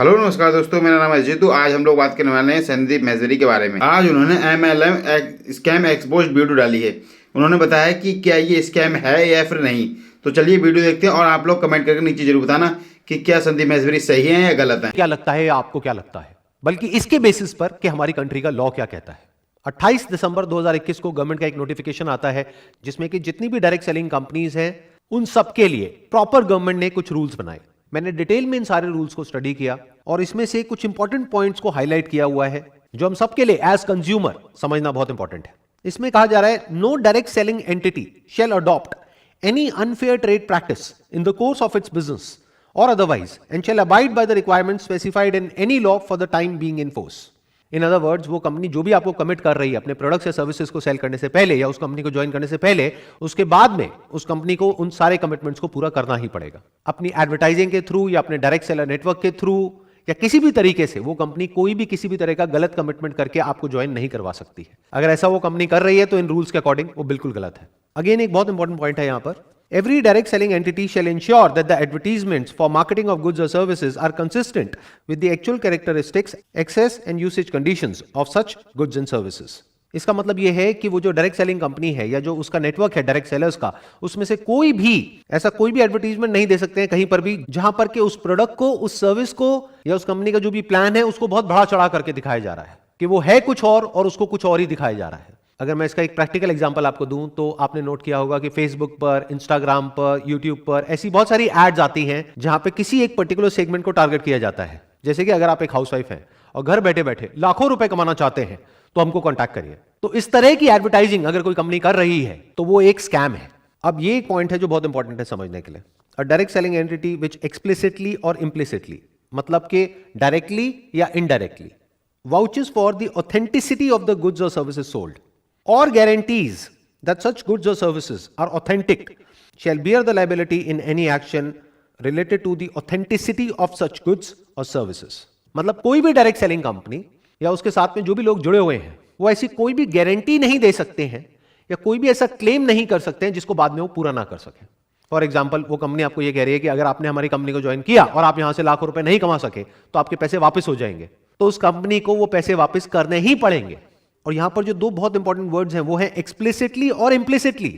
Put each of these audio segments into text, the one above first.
Hello नमस्कार दोस्तों, मेरा नाम है जीतू। आज हम लोग बात करने वाले हैं संदीप महज़री के बारे में। आज उन्होंने MLM स्कैम एक्सपोज्ड वीडियो डाली है। उन्होंने बताया कि क्या ये स्कैम है या फिर नहीं। तो चलिए वीडियो देखते हैं और आप लोग कमेंट करके नीचे जरूर बताना कि क्या संदीप महज़री सही है या गलत है। क्या लगता है या आपको क्या लगता है, बल्कि इसके बेसिस पर कि हमारी कंट्री का लॉ क्या कहता है। 28 दिसंबर 2021 को गवर्नमेंट का एक नोटिफिकेशन आता है जिसमें कि जितनी भी डायरेक्ट सेलिंग कंपनीज हैं उन सबके लिए प्रॉपर गवर्नमेंट ने कुछ रूल्स बनाए। मैंने डिटेल में इन सारे रूल्स को स्टडी किया और इसमें से कुछ इंपॉर्टेंट पॉइंट्स को हाईलाइट किया हुआ है जो हम सबके लिए एज कंज्यूमर समझना बहुत इंपॉर्टेंट है। इसमें कहा जा रहा है, no direct selling entity shall adopt any unfair trade practice in the course of its business or otherwise and shall abide by the requirements specified in any law for the time being in force. In other words, वो company जो भी आपको commit कर रही है अपने products या services को सेल करने से पहले या उस कंपनी को ज्वाइन करने से पहले, उसके बाद में उस कंपनी को उन सारे कमिटमेंट्स को पूरा करना ही पड़ेगा। अपनी एडवर्टाइजिंग के थ्रू या अपने डायरेक्ट सेलर नेटवर्क के थ्रू या किसी भी तरीके से वो कंपनी कोई भी किसी भी तरह का गलत कमिटमेंट करके आपको ज्वाइन नहीं करवा सकती है। अगर ऐसा वो कंपनी कर रही है तो इन रूल्स के अकॉर्डिंग वो बिल्कुल गलत है। अगेन एक बहुत इंपॉर्टेंट पॉइंट है यहां पर, every direct selling entity shall ensure that the advertisements for marketing of goods or services are consistent with the actual characteristics, access and usage conditions of such goods and services. इसका मतलब यह है कि वो जो डायरेक्ट सेलिंग कंपनी है या जो उसका नेटवर्क है डायरेक्ट सेलर्स का, उसमें से कोई भी ऐसा कोई भी एडवर्टीजमेंट नहीं दे सकते हैं कहीं पर भी जहां पर के उस प्रोडक्ट को, उस सर्विस को या उस कंपनी का जो भी प्लान है उसको बहुत बढ़ा चढ़ा करके दिखाया जा रहा है कि वो है कुछ और उसको कुछ और ही दिखाया जा रहा है। अगर मैं इसका एक प्रैक्टिकल एग्जांपल आपको दूं तो आपने नोट किया होगा कि फेसबुक पर, इंस्टाग्राम पर, यूट्यूब पर ऐसी बहुत सारी एड्स आती हैं जहां पे किसी एक पर्टिकुलर सेगमेंट को टारगेट किया जाता है। जैसे कि अगर आप एक हाउसवाइफ हैं और घर बैठे बैठे लाखों रुपए कमाना चाहते हैं तो हमको कॉन्टैक्ट करिए। तो इस तरह की एडवर्टाइजिंग अगर कोई कंपनी कर रही है तो वो एक स्कैम है। अब ये एक पॉइंट है जो बहुत इंपॉर्टेंट है समझने के लिए। A direct selling entity which explicitly और इम्प्लिसिटली, मतलब कि डायरेक्टली या indirectly, vouches for the authenticity of the goods और services sold or guarantees that such goods or services are authentic shall bear the liability in any action related to the authenticity of such goods or services. मतलब कोई भी direct selling company या उसके साथ में जो भी लोग जुड़े हुए हैं वो ऐसी कोई भी गारंटी नहीं दे सकते हैं या कोई भी ऐसा क्लेम नहीं कर सकते हैं जिसको बाद में वो पूरा ना कर सके। फॉर एग्जाम्पल, वो कंपनी आपको ये कह रही है कि अगर आपने हमारी कंपनी को ज्वाइन किया और आप यहां से लाखों रुपए नहीं कमा सके तो आपके पैसे वापस हो जाएंगे, तो उस कंपनी को वो पैसे वापस करने ही पड़ेंगे। और यहां पर जो दो बहुत इंपॉर्टेंट वर्ड्स हैं वो हैं एक्सप्लिसिटली और इम्प्लिसिटली,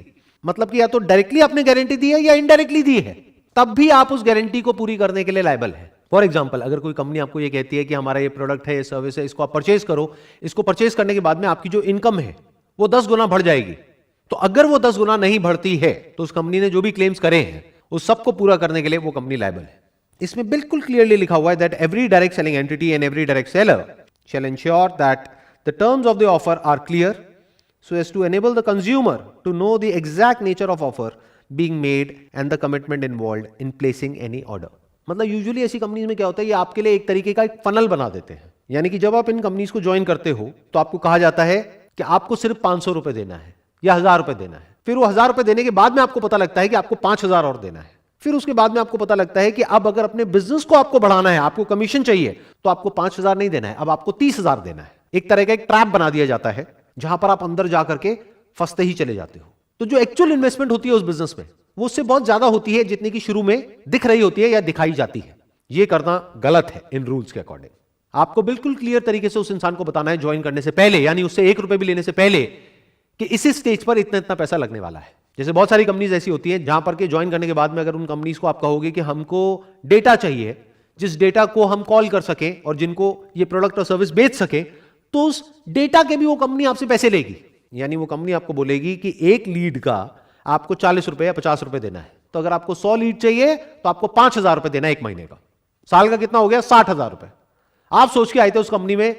मतलब कि या तो डायरेक्टली आपने गारंटी दी है या इनडायरेक्टली दी है, तब भी आप उस गारंटी को पूरी करने के लिए लायबल है। फॉर एग्जांपल, अगर कोई कंपनी आपको ये कहती है कि हमारा ये प्रोडक्ट है, ये सर्विस है, इसको आप परचेज करो, इसको परचेज करने के बाद में आपकी जो इनकम है वो 10 गुना बढ़ जाएगी, तो अगर वो 10 गुना नहीं बढ़ती है तो उस कंपनी ने जो भी क्लेम्स करे हैं उस सबको पूरा करने के लिए वो कंपनी लायबल है। इसमें बिल्कुल क्लियरली लिखा हुआ है that every direct selling entity and every direct seller shall ensure that the terms of the offer are clear so as to enable the consumer to know the exact nature of offer being made and the commitment involved in placing any order. मतलब usually ऐसी companies में क्या होता है, ये आपके लिए एक तरीके का एक फनल बना देते हैं। यानी कि जब आप इन कंपनीज को ज्वाइन करते हो तो आपको कहा जाता है कि आपको सिर्फ 500 रुपए देना है या 1000 रुपए देना है। फिर वो 1000 रुपए देने के बाद में आपको पता लगता है कि आपको 5000 और देना है। फिर उसके बाद में आपको पता लगता है कि अब अगर अपने बिजनेस को आपको बढ़ाना है, आपको कमीशन चाहिए, तो आपको 5000 नहीं देना है, अब आपको 30000 देना है। एक तरह का एक ट्रैप बना दिया जाता है जहां पर आप अंदर जाकर के फंसते ही चले जाते हो। तो जो एक्चुअल इन्वेस्टमेंट होती है उस बिजनेस में वो उससे बहुत ज्यादा होती है जितनी की शुरू में दिख रही होती है या दिखाई जाती है। ये करना गलत है इन रूल्स के अकॉर्डिंग। आपको बिल्कुल क्लियर तरीके से उस इंसान को बताना है ज्वाइन करने से पहले, यानी उससे 1 रुपए भी लेने से पहले, कि इस स्टेज पर इतना इतना पैसा लगने वाला है। जैसे बहुत सारी कंपनीज ऐसी होती हैं जहां पर के ज्वाइन करने के बाद में अगर उन कंपनीज को आप कहोगे कि हमको डेटा चाहिए जिस डेटा को हम कॉल कर सके और जिनको ये प्रोडक्ट और सर्विस बेच सके, तो उस डेटा के भी वो कंपनी आपसे पैसे लेगी। यानी वो कंपनी आपको बोलेगी कि एक लीड का आपको 40 रुपए या 50 रुपए देना है, तो अगर आपको 100 लीड चाहिए तो आपको 5000 रुपए देना है एक महीने का। साल का कितना हो गया? 60,000 रुपए। आप सोच के आए थे उस कंपनी में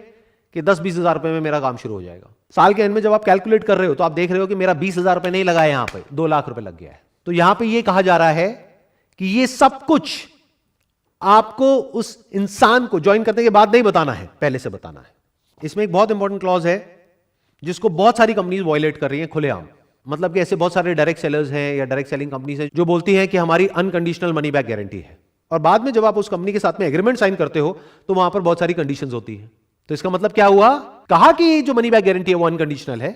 कि 10-20 हजार रुपए में मेरा काम शुरू हो जाएगा। साल के एंड में जब आप कैलकुलेट कर रहे हो तो आप देख रहे हो कि मेरा 20,000 रुपए नहीं लगा है, यहां पे 2 लाख रुपए लग गया है। तो यहां पे ये कहा जा रहा है कि ये सब कुछ आपको उस इंसान को ज्वाइन करने के बाद नहीं बताना है, पहले से बताना है। इसमें एक बहुत इंपॉर्टेंट क्लॉज है जिसको बहुत सारी कंपनीज वॉयलेट कर रही हैं खुलेआम। मतलब कि ऐसे बहुत सारे डायरेक्ट सेलर्स हैं या डायरेक्ट सेलिंग कंपनीज हैं जो बोलती हैं कि हमारी अनकंडीशनल मनी बैक गारंटी है, और बाद में जब आप उस कंपनी के साथ में एग्रीमेंट साइन करते हो तो वहां पर बहुत सारी कंडीशंस होती हैं। तो इसका मतलब क्या हुआ? कहा कि जो मनी बैक गारंटी है वो अनकंडीशनल है,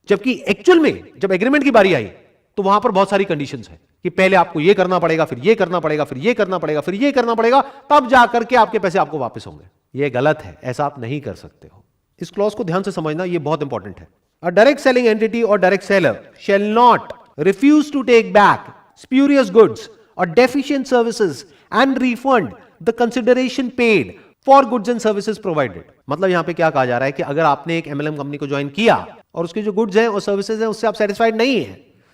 जबकि एक्चुअल में जब एग्रीमेंट की बारी आई तो वहां पर बहुत सारी कंडीशंस है। कि पहले आपको ये करना पड़ेगा, फिर ये करना पड़ेगा, फिर ये करना पड़ेगा, फिर ये करना पड़ेगा, तब जाकर के आपके पैसे आपको वापस होंगे। ये गलत है, ऐसा आप नहीं कर सकते हो। इस क्लॉज को ध्यान से समझना, ये बहुत इंपॉर्टेंट है। अ डायरेक्ट सेलिंग एंटिटी और direct seller shall not refuse to take back spurious goods or deficient services and refund the consideration paid for goods and services provided। मतलब यहां पे क्या कहा जा रहा है कि अगर आपने एक MLM कंपनी को ज्वाइन किया और उसके जो गुड्स हैं और सर्विसेज हैं उससे आप सेटिस्फाइड नहीं है,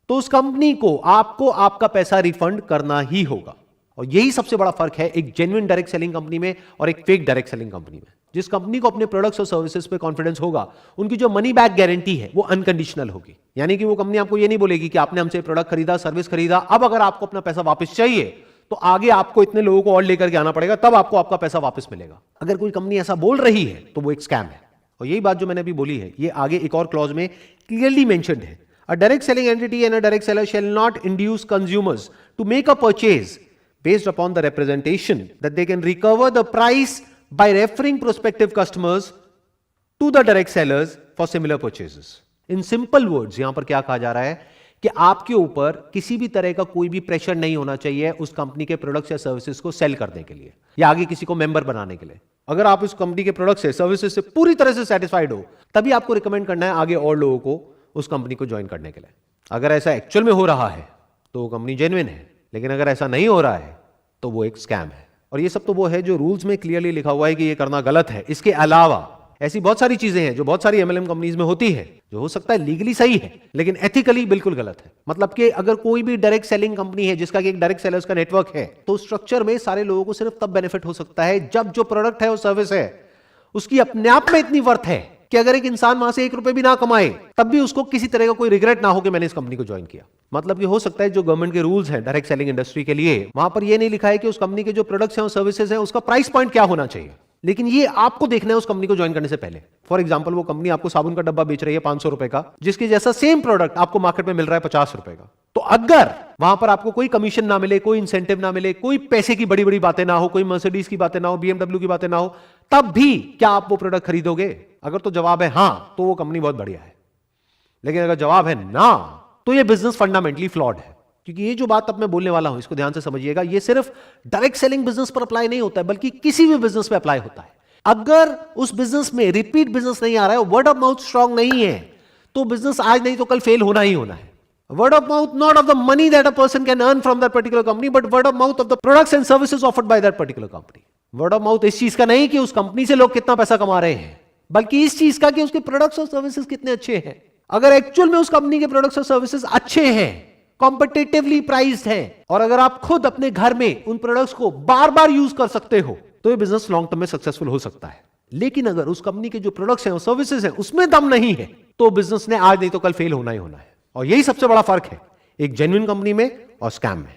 तो उस कंपनी को आपको आपका पैसा रिफंड करना ही होगा। और यही सबसे बड़ा फर्क है एक जेन्युइन डायरेक्ट सेलिंग कंपनी में और एक फेक डायरेक्ट सेलिंग कंपनी में। जिस कंपनी को अपने प्रोडक्ट्स और सर्विसेज पे कॉन्फिडेंस होगा, उनकी जो मनी बैक गारंटी है वो अनकंडीशनल होगी। यानी कि वो कंपनी आपको ये नहीं बोलेगी कि आपने हमसे प्रोडक्ट खरीदा, सर्विस खरीदा, अब अगर आपको अपना पैसा वापस चाहिए तो आगे आपको इतने लोगों को और लेकर के आना पड़ेगा, तब आपको आपका पैसा वापस मिलेगा। अगर कोई कंपनी ऐसा बोल रही है तो वो एक स्कैम है। और यही बात जो मैंने अभी बोली है, ये आगे एक और क्लॉज में क्लियरली मेंशन्ड है। A direct selling entity and a direct seller shall not induce consumers to make a purchase based upon the representation that they can recover the price by referring prospective customers to the direct sellers for similar purchases। In simple words, यहां पर क्या कहा जा रहा है कि आपके ऊपर किसी भी तरह का कोई भी प्रेशर नहीं होना चाहिए उस कंपनी के प्रोडक्ट्स या सर्विसेज को सेल करने के लिए या आगे किसी को मेंबर बनाने के लिए। अगर आप उस कंपनी के प्रोडक्ट्स से सर्विसेज से पूरी तरह से सेटिस्फाइड हो, तभी आपको रिकमेंड करना है आगे और लोगों को उस कंपनी को ज्वाइन करने के लिए। अगर ऐसा एक्चुअल में हो रहा है तो वो कंपनी जेन्युइन है, लेकिन अगर ऐसा नहीं हो रहा है तो वो एक स्कैम है। और ये सब तो वो है जो रूल्स में क्लियरली लिखा हुआ है कि ये करना गलत है। इसके अलावा ऐसी बहुत सारी चीजें हैं जो बहुत सारी MLM कंपनीज में होती है, जो हो सकता है लीगली सही है लेकिन एथिकली बिल्कुल गलत है। मतलब कि अगर कोई भी डायरेक्ट सेलिंग कंपनी है जिसका कि एक डायरेक्ट सेलर्स का नेटवर्क है, तो स्ट्रक्चर में सारे लोगों को सिर्फ तब बेनिफिट हो सकता है जब जो प्रोडक्ट है और सर्विस है उसकी अपने आप में इतनी वर्थ है कि अगर एक इंसान वहां से 1 रुपए भी ना कमाए तब भी उसको किसी तरह का कोई रिग्रेट ना हो कि मैंने इस कंपनी को ज्वाइन किया। मतलब कि हो सकता है जो गवर्नमेंट के रूल्स हैं डायरेक्ट सेलिंग इंडस्ट्री के लिए, वहां पर यह नहीं लिखा है कि उस कंपनी के जो प्रोडक्ट्स हैं और सर्विसेज हैं उसका प्राइस पॉइंट क्या होना चाहिए, लेकिन ये आपको देखना है उस कंपनी को ज्वाइन करने से पहले। फॉर एग्जांपल, वो कंपनी आपको साबुन का डब्बा बेच रही है 500 रुपए का, जिसके जैसा सेम प्रोडक्ट आपको मार्केट में मिल रहा है 50 रुपए का। तो अगर वहां पर आपको कोई कमीशन ना मिले, कोई इंसेंटिव ना मिले, कोई पैसे की बड़ी बड़ी बातें ना हो, कोई मर्सिडीज की बातें ना हो, BMW की बातें ना हो, तब भी क्या आप वो प्रोडक्ट खरीदोगे? अगर तो जवाब है हां, तो वो कंपनी बहुत बढ़िया है। लेकिन अगर जवाब है ना, तो ये बिजनेस फंडामेंटली फ्लॉड है। क्योंकि ये जो बात अब मैं बोलने वाला हूं, इसको ध्यान से समझिएगा, ये सिर्फ डायरेक्ट सेलिंग बिजनेस पर अप्लाई नहीं होता है, बल्कि किसी भी बिजनेस पे अप्लाई होता है। अगर उस बिजनेस में रिपीट बिजनेस नहीं आ रहा है, वर्ड ऑफ माउथ स्ट्रांग नहीं है, तो बिजनेस आज नहीं तो कल फेल होना ही होना है। Word of mouth, not of the money that a person can earn from that particular company, but word of mouth of the products and services offered by that particular company। Word of mouth इस चीज का नहीं कि उस company से लोग कितना पैसा कमा रहे हैं, बल्कि इस चीज का कि उसके प्रोडक्ट्स और सर्विसेज कितने अच्छे हैं। अगर एक्चुअल में उस कंपनी के प्रोडक्ट्स और सर्विसेज अच्छे हैं, कॉम्पिटिटिवली प्राइस्ड हैं, और अगर आप खुद अपने घर में उन प्रोडक्ट्स को बार बार यूज कर सकते हो, तो ये बिजनेस लॉन्ग टर्म में सक्सेसफुल हो सकता है। लेकिन अगर उस कंपनी के जो प्रोडक्ट्स हैं और सर्विसेज हैं उसमें दम नहीं है, तो बिजनेस ने आज नहीं तो कल फेल होना ही होना है। और यही सबसे बड़ा फर्क है एक जेन्युइन कंपनी में और स्कैम में।